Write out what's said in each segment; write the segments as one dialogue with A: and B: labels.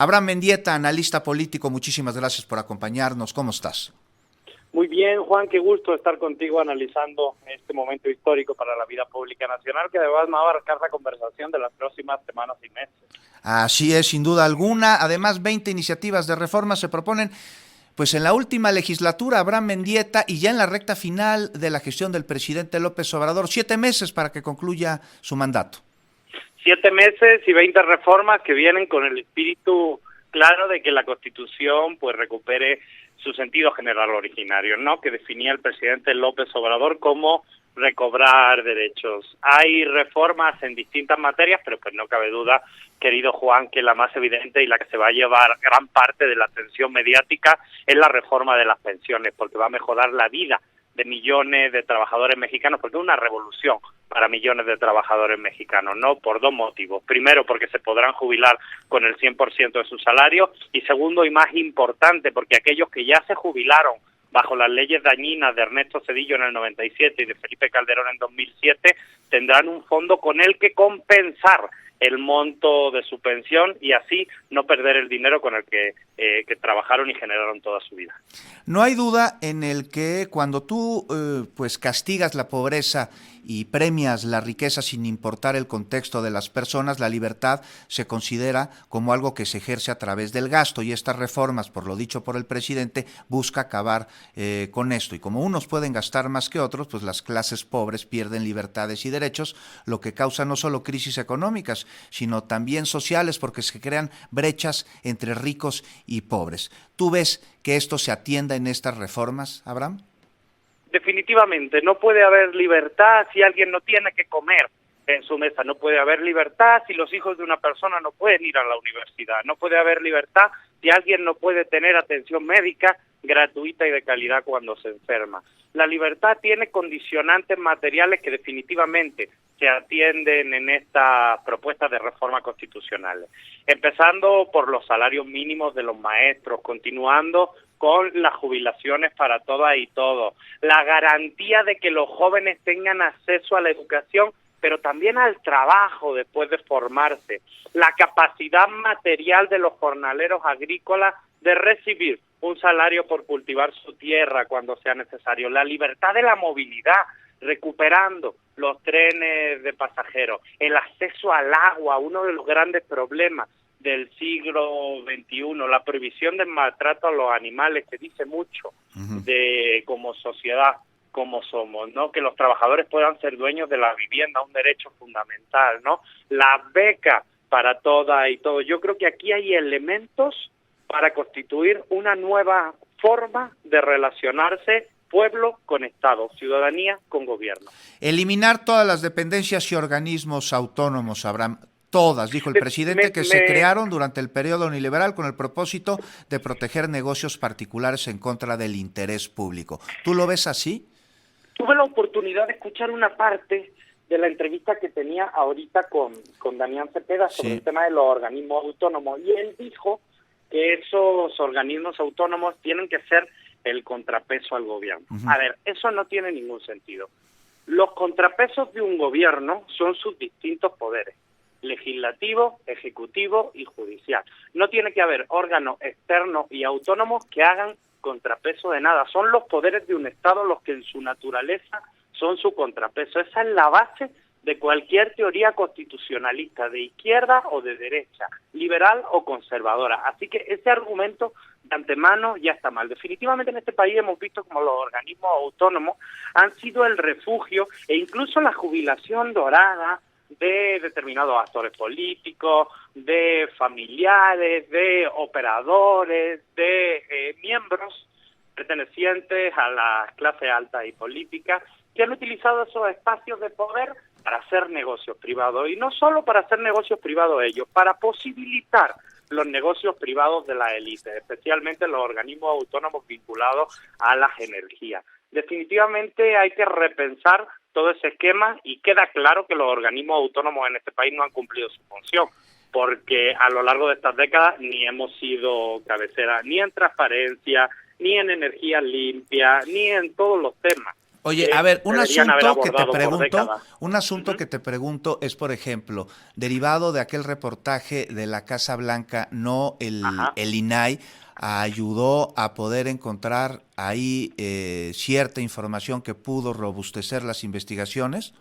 A: Abraham Mendieta, analista político, muchísimas gracias por acompañarnos. ¿Cómo estás?
B: Muy bien, Juan, qué gusto estar contigo analizando este momento histórico para la vida pública nacional, que además va a abarcar la conversación de las próximas semanas y meses.
A: Así es, sin duda alguna. Además, 20 iniciativas de reforma se proponen pues en la última legislatura, Abraham Mendieta, y ya en la recta final de la gestión del presidente López Obrador. 7 meses para que concluya su mandato.
B: 7 meses y 20 reformas que vienen con el espíritu claro de que la Constitución pues recupere su sentido general originario, ¿no? Que definía el presidente López Obrador como recobrar derechos. Hay reformas en distintas materias, pero pues no cabe duda, querido Juan, que la más evidente y la que se va a llevar gran parte de la atención mediática es la reforma de las pensiones, porque va a mejorar la vida de millones de trabajadores mexicanos, porque es una revolución para millones de trabajadores mexicanos, ¿no? Por dos motivos. Primero, porque se podrán jubilar con el 100% de su salario, y segundo y más importante, porque aquellos que ya se jubilaron bajo las leyes dañinas de Ernesto Zedillo en el 97 y de Felipe Calderón en 2007, tendrán un fondo con el que compensar el monto de su pensión y así no perder el dinero con el que trabajaron y generaron toda su vida.
A: No hay duda en el que cuando tú pues castigas la pobreza y premias la riqueza sin importar el contexto de las personas, la libertad se considera como algo que se ejerce a través del gasto, y estas reformas, por lo dicho por el presidente, busca acabar con esto. Y como unos pueden gastar más que otros, pues las clases pobres pierden libertades y derechos, lo que causa no solo crisis económicas, sino también sociales, porque se crean brechas entre ricos y pobres. ¿Tú ves que esto se atienda en estas reformas, Abraham?
B: Definitivamente, no puede haber libertad si alguien no tiene que comer en su mesa, no puede haber libertad si los hijos de una persona no pueden ir a la universidad, no puede haber libertad si alguien no puede tener atención médica gratuita y de calidad cuando se enferma. La libertad tiene condicionantes materiales que definitivamente se atienden en estas propuestas de reforma constitucional, empezando por los salarios mínimos de los maestros, continuando con las jubilaciones para todas y todos, la garantía de que los jóvenes tengan acceso a la educación, pero también al trabajo después de formarse, la capacidad material de los jornaleros agrícolas de recibir un salario por cultivar su tierra cuando sea necesario, la libertad de la movilidad, recuperando los trenes de pasajeros, el acceso al agua, uno de los grandes problemas del siglo XXI, la prohibición del maltrato a los animales, que dice mucho de como sociedad, como somos, ¿no? Que los trabajadores puedan ser dueños de la vivienda, un derecho fundamental, ¿no? Las becas para todas y todos. Yo creo que aquí hay elementos para constituir una nueva forma de relacionarse pueblo con Estado, ciudadanía con gobierno.
A: Eliminar todas las dependencias y organismos autónomos, Abraham. Todas, dijo el presidente, que se crearon durante el periodo neoliberal con el propósito de proteger negocios particulares en contra del interés público. ¿Tú lo ves así?
B: Tuve la oportunidad de escuchar una parte de la entrevista que tenía ahorita con Damián Cepeda sobre el tema de los organismos autónomos, y él dijo que esos organismos autónomos tienen que ser el contrapeso al gobierno. A ver, eso no tiene ningún sentido. Los contrapesos de un gobierno son sus distintos poderes: legislativo, ejecutivo y judicial. No tiene que haber órganos externos y autónomos que hagan contrapeso de nada. Son los poderes de un Estado los que en su naturaleza son su contrapeso. Esa es la base de cualquier teoría constitucionalista, de izquierda o de derecha, liberal o conservadora. Así que ese argumento de antemano ya está mal. Definitivamente en este país hemos visto como los organismos autónomos han sido el refugio e incluso la jubilación dorada de determinados actores políticos, de familiares, de operadores, de miembros pertenecientes a la clase alta y política, que han utilizado esos espacios de poder para hacer negocios privados, y no solo para hacer negocios privados ellos, para posibilitar los negocios privados de la élite, especialmente los organismos autónomos vinculados a las energías. Definitivamente hay que repensar todo ese esquema, y queda claro que los organismos autónomos en este país no han cumplido su función, porque a lo largo de estas décadas ni hemos sido cabecera ni en transparencia, ni en energía limpia, ni en todos los temas
A: Oye, a ver,
B: deberían haber abordado por décadas.
A: un asunto que te pregunto es, por ejemplo, derivado de aquel reportaje de la Casa Blanca, no
B: Ajá.
A: el INAI ayudó a poder encontrar ahí cierta información que pudo robustecer las investigaciones.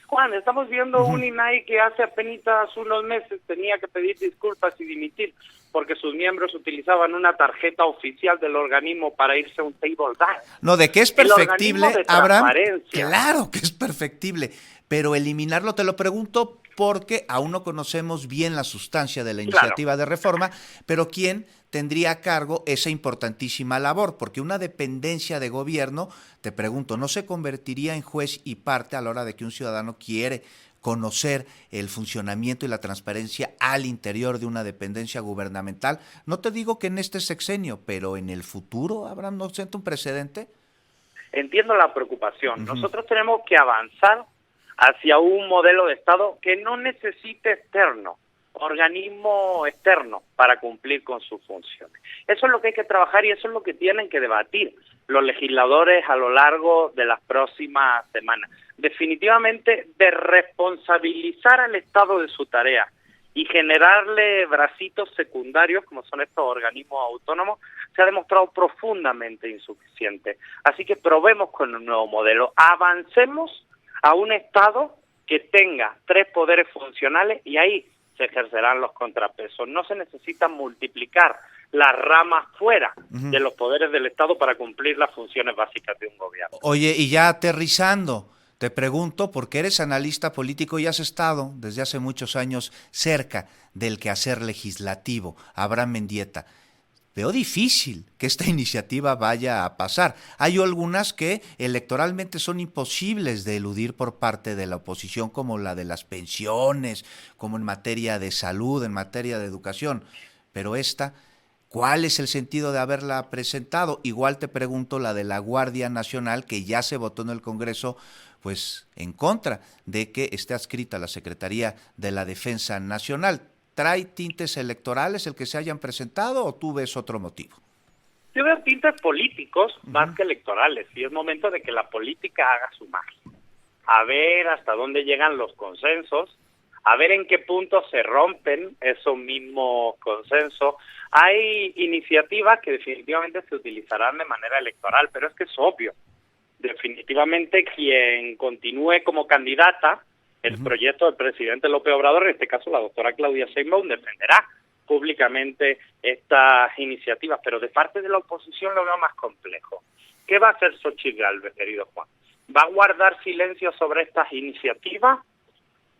B: Juan, estamos viendo un INAI que hace apenas unos meses tenía que pedir disculpas y dimitir porque sus miembros utilizaban una tarjeta oficial del organismo para irse a un table dance.
A: No, de que es
B: El
A: perfectible,
B: organismo de
A: Abraham,
B: transparencia.
A: claro que es perfectible, pero eliminarlo, te lo pregunto porque aún no conocemos bien la sustancia de la iniciativa de reforma, pero ¿quién tendría a cargo esa importantísima labor? Porque una dependencia de gobierno, te pregunto, ¿no se convertiría en juez y parte a la hora de que un ciudadano quiere conocer el funcionamiento y la transparencia al interior de una dependencia gubernamental? No te digo que en este sexenio, pero en el futuro, Abraham, ¿no siente un precedente?
B: Entiendo la preocupación. Nosotros tenemos que avanzar hacia un modelo de Estado que no necesite organismo externo para cumplir con sus funciones. Eso es lo que hay que trabajar y eso es lo que tienen que debatir los legisladores a lo largo de las próximas semanas. Definitivamente, de responsabilizar al Estado de su tarea y generarle bracitos secundarios, como son estos organismos autónomos, se ha demostrado profundamente insuficiente. Así que probemos con un nuevo modelo. Avancemos a un Estado que tenga 3 poderes funcionales y ahí se ejercerán los contrapesos. No se necesita multiplicar las ramas fuera de los poderes del Estado para cumplir las funciones básicas de un gobierno.
A: Oye, y ya aterrizando, te pregunto, porque eres analista político y has estado desde hace muchos años cerca del quehacer legislativo, Abraham Mendieta. Veo difícil que esta iniciativa vaya a pasar. Hay algunas que electoralmente son imposibles de eludir por parte de la oposición, como la de las pensiones, como en materia de salud, en materia de educación. Pero esta, ¿cuál es el sentido de haberla presentado? Igual te pregunto la de la Guardia Nacional, que ya se votó en el Congreso, pues en contra de que esté adscrita a la Secretaría de la Defensa Nacional. ¿Trae tintes electorales el que se hayan presentado o tú ves otro motivo?
B: Yo veo tintes políticos más que electorales y es momento de que la política haga su magia. A ver hasta dónde llegan los consensos, a ver en qué punto se rompen esos mismos consensos. Hay iniciativas que definitivamente se utilizarán de manera electoral, pero es que es obvio. Definitivamente quien continúe como candidata el proyecto del presidente López Obrador, en este caso la doctora Claudia Sheinbaum, defenderá públicamente estas iniciativas, pero de parte de la oposición lo veo más complejo. ¿Qué va a hacer Xóchitl Gálvez, querido Juan? ¿Va a guardar silencio sobre estas iniciativas?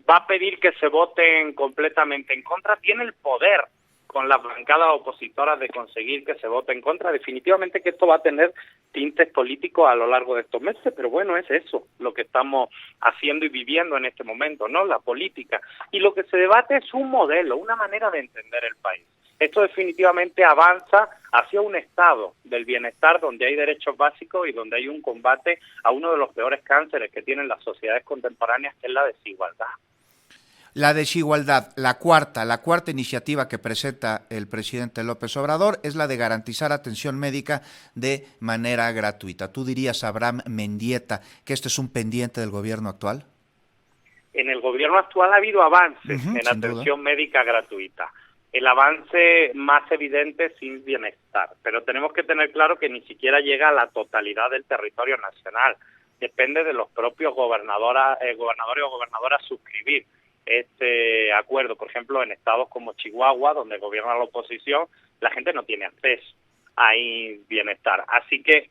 B: ¿Va a pedir que se voten completamente en contra? ¿Tiene el poder con las bancadas opositoras de conseguir que se vote en contra? Definitivamente que esto va a tener tintes políticos a lo largo de estos meses, pero bueno, es eso lo que estamos haciendo y viviendo en este momento, ¿no? La política. Y lo que se debate es un modelo, una manera de entender el país. Esto definitivamente avanza hacia un estado del bienestar donde hay derechos básicos y donde hay un combate a uno de los peores cánceres que tienen las sociedades contemporáneas, que es la desigualdad.
A: La desigualdad, la cuarta iniciativa que presenta el presidente López Obrador es la de garantizar atención médica de manera gratuita. ¿Tú dirías, Abraham Mendieta, que esto es un pendiente del gobierno actual?
B: En el gobierno actual ha habido avances en atención médica gratuita. El avance más evidente es sin bienestar, pero tenemos que tener claro que ni siquiera llega a la totalidad del territorio nacional. Depende de los propios gobernadores o gobernadoras suscribir este acuerdo. Por ejemplo, en estados como Chihuahua, donde gobierna la oposición, la gente no tiene acceso a bienestar. Así que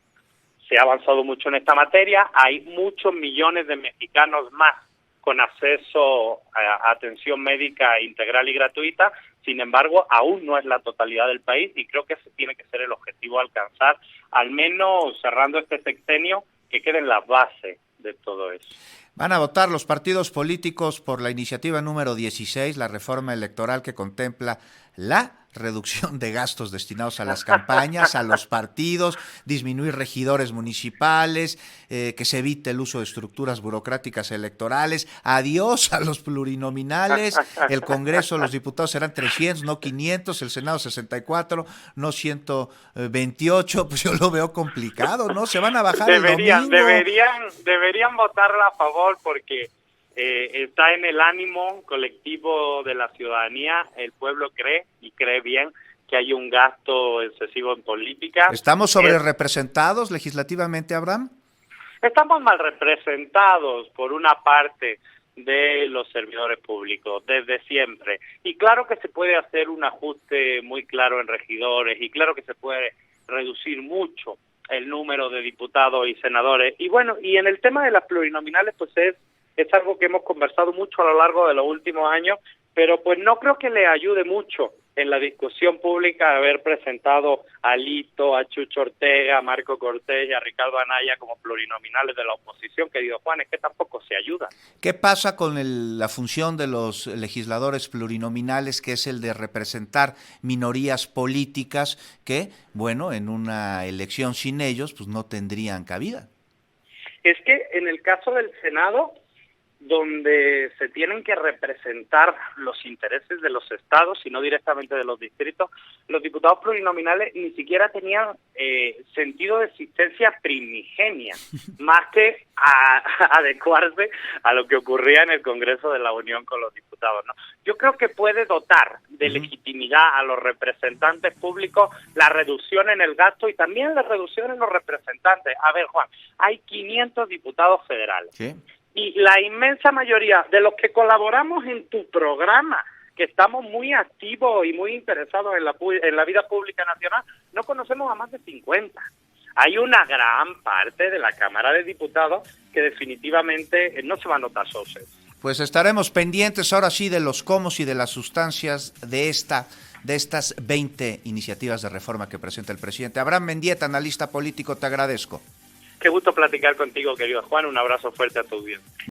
B: se ha avanzado mucho en esta materia. Hay muchos millones de mexicanos más con acceso a atención médica integral y gratuita. Sin embargo, aún no es la totalidad del país y creo que ese tiene que ser el objetivo a alcanzar, al menos cerrando este sexenio, que queden las bases de todo eso.
A: Van a votar los partidos políticos por la iniciativa número 16, la reforma electoral que contempla la reducción de gastos destinados a las campañas, a los partidos, disminuir regidores municipales, que se evite el uso de estructuras burocráticas electorales, adiós a los plurinominales, el Congreso, los diputados serán 300, no 500, el Senado 64, no 128, pues yo lo veo complicado, ¿no? Se van a bajar el domingo.
B: Deberían votarla a favor porque está en el ánimo colectivo de la ciudadanía. El pueblo cree, y cree bien, que hay un gasto excesivo en política.
A: ¿Estamos sobre representados legislativamente, Abraham?
B: Estamos mal representados por una parte de los servidores públicos, desde siempre. Y claro que se puede hacer un ajuste muy claro en regidores, y claro que se puede reducir mucho el número de diputados y senadores. Y bueno, y en el tema de las plurinominales, pues es algo que hemos conversado mucho a lo largo de los últimos años, pero pues no creo que le ayude mucho en la discusión pública haber presentado a Lito, a Chucho Ortega, a Marco Cortés y a Ricardo Anaya como plurinominales de la oposición, querido Juan, es que tampoco se ayuda.
A: ¿Qué pasa con la función de los legisladores plurinominales, que es el de representar minorías políticas que, bueno, en una elección sin ellos, pues no tendrían cabida?
B: Es que en el caso del Senado, donde se tienen que representar los intereses de los estados y no directamente de los distritos, los diputados plurinominales ni siquiera tenían sentido de existencia primigenia, más que adecuarse a lo que ocurría en el Congreso de la Unión con los diputados, ¿no? Yo creo que puede dotar de legitimidad a los representantes públicos la reducción en el gasto y también la reducción en los representantes. A ver, Juan, hay 500 diputados federales. ¿Sí? Y la inmensa mayoría de los que colaboramos en tu programa, que estamos muy activos y muy interesados en la vida pública nacional, no conocemos a más de 50. Hay una gran parte de la Cámara de Diputados que definitivamente no se va a notar social.
A: Pues estaremos pendientes ahora sí de los cómo y de las sustancias de estas 20 iniciativas de reforma que presenta el presidente. Abraham Mendieta, analista político, te agradezco.
B: Qué gusto platicar contigo, querido Juan. Un abrazo fuerte a tu audiencia.